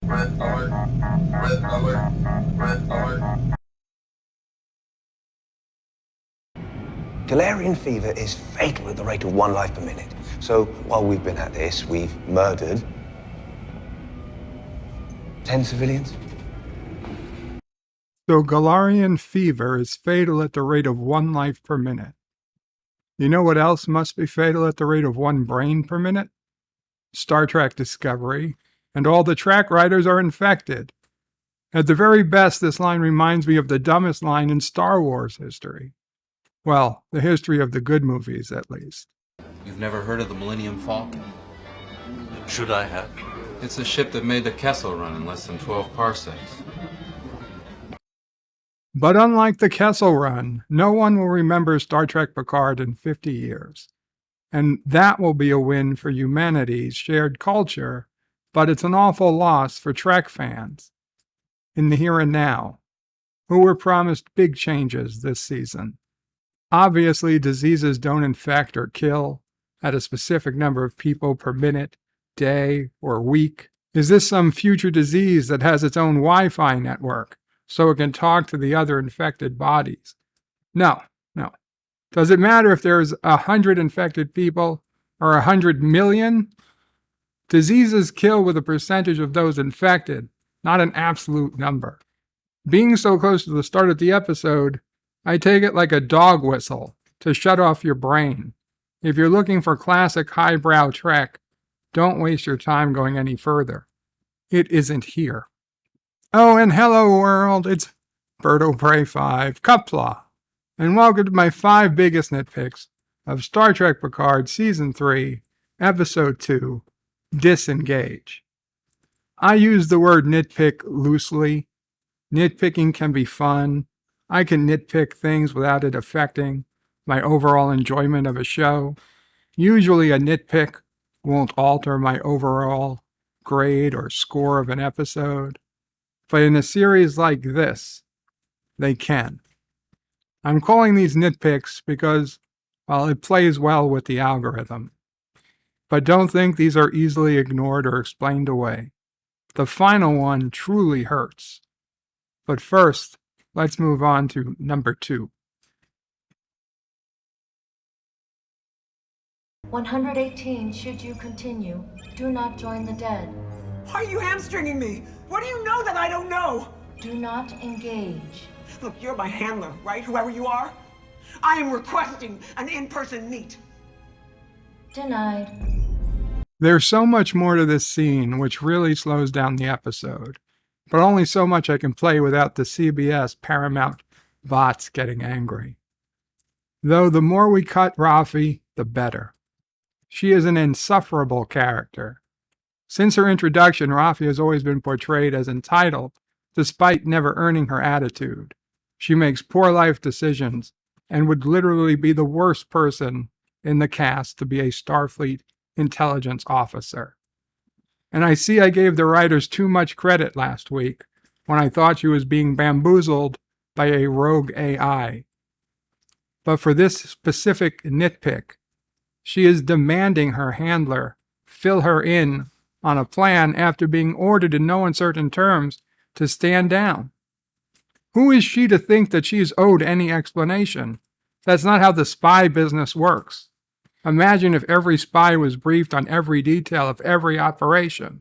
Red alert. Red alert. Red alert. Galarian Fever is fatal at the rate of 1 life per minute. So while we've been at this, we've murdered 10 civilians. So Galarian Fever is fatal at the rate of 1 life per minute. You know what else must be fatal at the rate of 1 brain per minute? Star Trek Discovery, and all the track riders are infected. At the very best, this line reminds me of the dumbest line in Star Wars history. Well, the history of the good movies, at least. You've never heard of the Millennium Falcon? Should I have? It's a ship that made the Kessel Run in less than 12 parsecs. But unlike the Kessel Run, no one will remember Star Trek Picard in 50 years. And that will be a win for humanity's shared culture, but it's an awful loss for Trek fans in the here and now, who were promised big changes this season. Obviously, diseases don't infect or kill at a specific number of people per minute, day, or week. Is this some future disease that has its own Wi-Fi network so it can talk to the other infected bodies? No. Does it matter if there's 100 infected people or 100 million? Diseases kill with a percentage of those infected, not an absolute number. Being so close to the start of the episode, I take it like a dog whistle to shut off your brain. If you're looking for classic highbrow Trek, don't waste your time going any further. It isn't here. Oh, and hello world, it's Birdo Prey 5, Qapla, and welcome to my 5 biggest nitpicks of Star Trek Picard Season 3, Episode 2, Disengage. I use the word nitpick loosely. Nitpicking can be fun. I can nitpick things without it affecting my overall enjoyment of a show. Usually a nitpick won't alter my overall grade or score of an episode. But in a series like this, they can. I'm calling these nitpicks because, well, it plays well with the algorithm. But don't think these are easily ignored or explained away. The final one truly hurts. But first, let's move on to number 2. 118, should you continue, do not join the dead. Why are you hamstringing me? What do you know that I don't know? Do not engage. Look, you're my handler, right? Whoever you are. I am requesting an in-person meet. Denied. There's so much more to this scene which really slows down the episode, but only so much I can play without the CBS Paramount bots getting angry. Though the more we cut Raffi, the better. She is an insufferable character. Since her introduction, Raffi has always been portrayed as entitled, despite never earning her attitude. She makes poor life decisions and would literally be the worst person in the cast to be a Starfleet intelligence officer. And I see I gave the writers too much credit last week when I thought she was being bamboozled by a rogue AI. But for this specific nitpick, she is demanding her handler fill her in on a plan after being ordered in no uncertain terms to stand down. Who is she to think that she is owed any explanation? That's not how the spy business works. Imagine if every spy was briefed on every detail of every operation.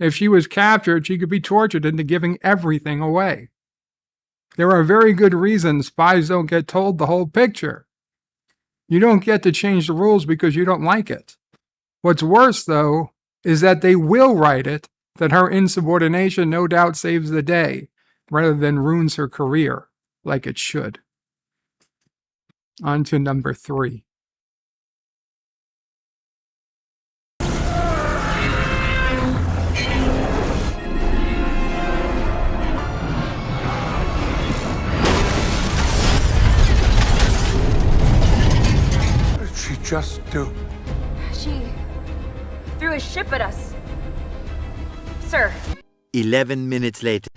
If she was captured, she could be tortured into giving everything away. There are very good reasons spies don't get told the whole picture. You don't get to change the rules because you don't like it. What's worse, though, is that they will write it that her insubordination no doubt saves the day, rather than ruins her career, like it should. On to number 3. What did she just do? She threw a ship at us. Sir. 11 minutes later.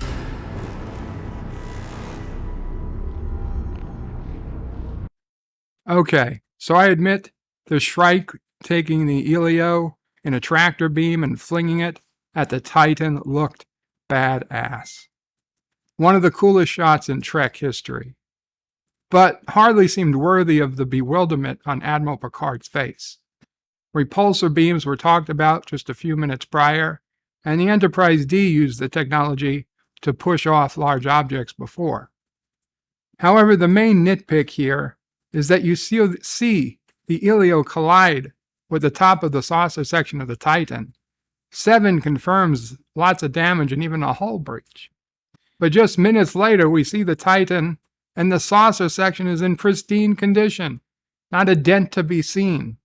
Okay, so I admit the Shrike taking the Elleos in a tractor beam and flinging it at the Titan looked badass. One of the coolest shots in Trek history, but hardly seemed worthy of the bewilderment on Admiral Picard's face. Repulsor beams were talked about just a few minutes prior, and the Enterprise D used the technology to push off large objects before. However, the main nitpick here is that you see the Elleos collide with the top of the saucer section of the Titan. 7 confirms lots of damage and even a hull breach. But just minutes later, we see the Titan, and the saucer section is in pristine condition, not a dent to be seen.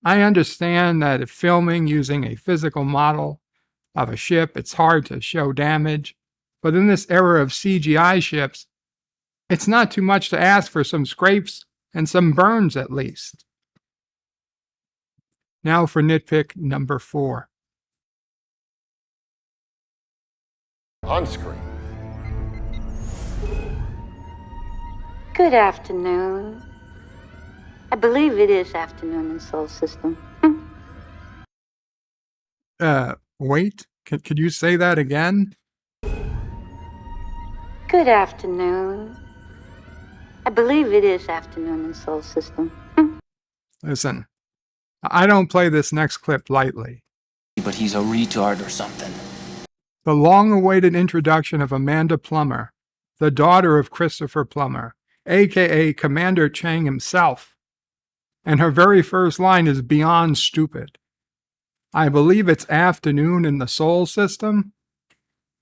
I understand that if filming using a physical model of a ship, it's hard to show damage, but in this era of CGI ships, it's not too much to ask for some scrapes and some burns at least. Now for nitpick number 4. On screen. Good afternoon. I believe it is afternoon in Sol System. Wait, could you say that again? Good afternoon. I believe it is afternoon in Sol System. Listen, I don't play this next clip lightly. But he's a retard or something. The long-awaited introduction of Amanda Plummer, the daughter of Christopher Plummer, aka Commander Chang himself, and her very first line is beyond stupid. I believe it's afternoon in the Sol System.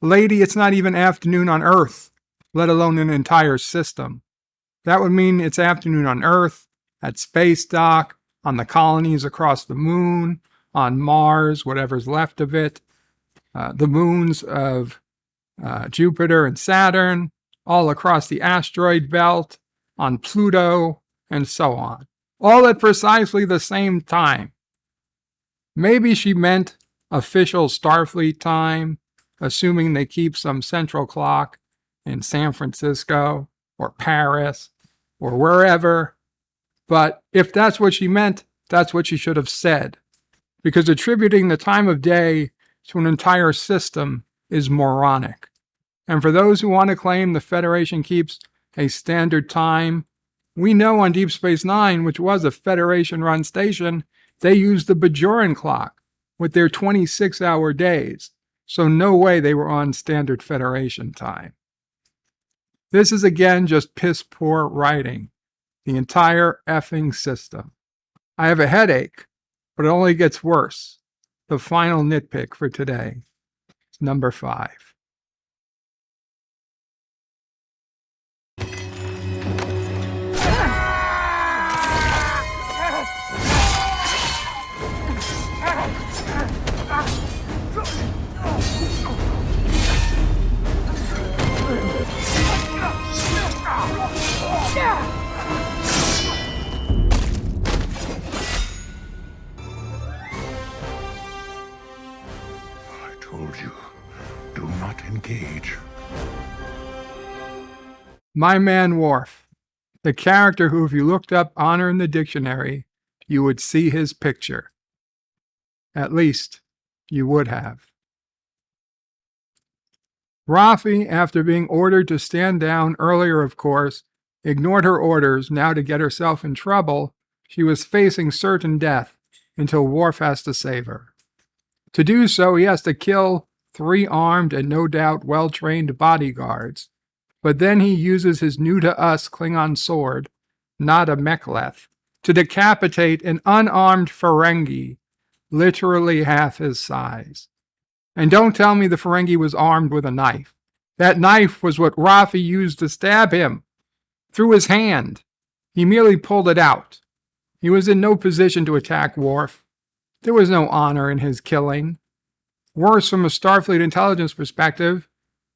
Lady, it's not even afternoon on Earth, let alone an entire system. That would mean it's afternoon on Earth, at Space Dock, on the colonies across the moon, on Mars, whatever's left of it, the moons of Jupiter and Saturn, all across the asteroid belt, on Pluto, and so on. All at precisely the same time. Maybe she meant official Starfleet time, assuming they keep some central clock in San Francisco or Paris or wherever. But if that's what she meant, that's what she should have said. Because attributing the time of day to an entire system is moronic. And for those who want to claim the Federation keeps a standard time, we know on Deep Space Nine, which was a Federation-run station, they used the Bajoran clock with their 26-hour days. So no way they were on standard Federation time. This is again just piss-poor writing. The entire effing system. I have a headache, but it only gets worse. The final nitpick for today is number 5. I told you, do not engage. My man Worf, the character who, if you looked up honor in the dictionary, you would see his picture. At least, you would have. Raffi, after being ordered to stand down earlier, of course, ignored her orders. Now to get herself in trouble, she was facing certain death until Worf has to save her. To do so, he has to kill 3 armed and no doubt well-trained bodyguards. But then he uses his new-to-us Klingon sword, not a mek'leth, to decapitate an unarmed Ferengi, literally half his size. And don't tell me the Ferengi was armed with a knife. That knife was what Raffi used to stab him, through his hand. He merely pulled it out. He was in no position to attack Worf. There was no honor in his killing. Worse, from a Starfleet intelligence perspective,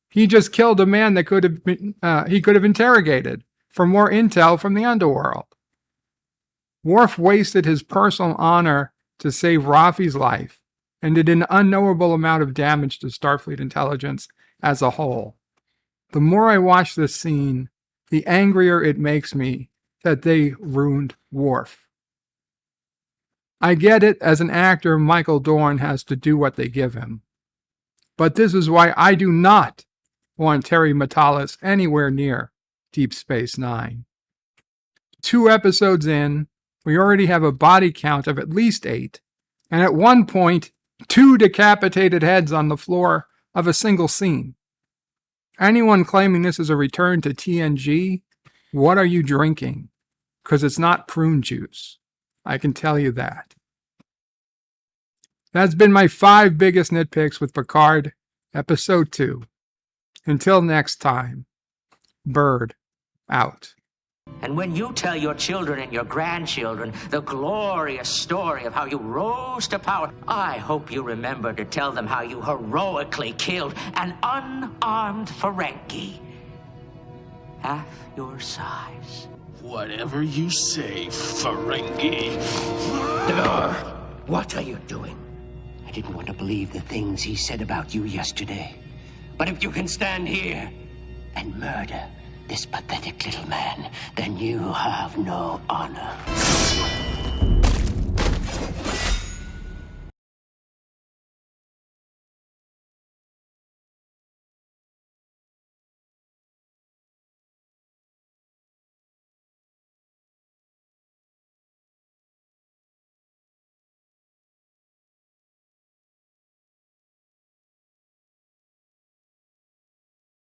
he just killed a man that he could have interrogated for more intel from the underworld. Worf wasted his personal honor to save Raffi's life and did an unknowable amount of damage to Starfleet intelligence as a whole. The more I watch this scene, the angrier it makes me that they ruined Worf. I get it, as an actor, Michael Dorn has to do what they give him. But this is why I do not want Terry Matalas anywhere near Deep Space Nine. 2 episodes in, we already have a body count of at least 8, and at one point, 2 decapitated heads on the floor of a single scene. Anyone claiming this is a return to TNG, what are you drinking? Because it's not prune juice. I can tell you that. That's been my 5 biggest nitpicks with Picard, Episode 2. Until next time, Bird out. And when you tell your children and your grandchildren the glorious story of how you rose to power, I hope you remember to tell them how you heroically killed an unarmed Ferengi. Half your size. Whatever you say, Ferengi. What are you doing? I didn't want to believe the things he said about you yesterday. But if you can stand here and murder this pathetic little man, then you have no honor.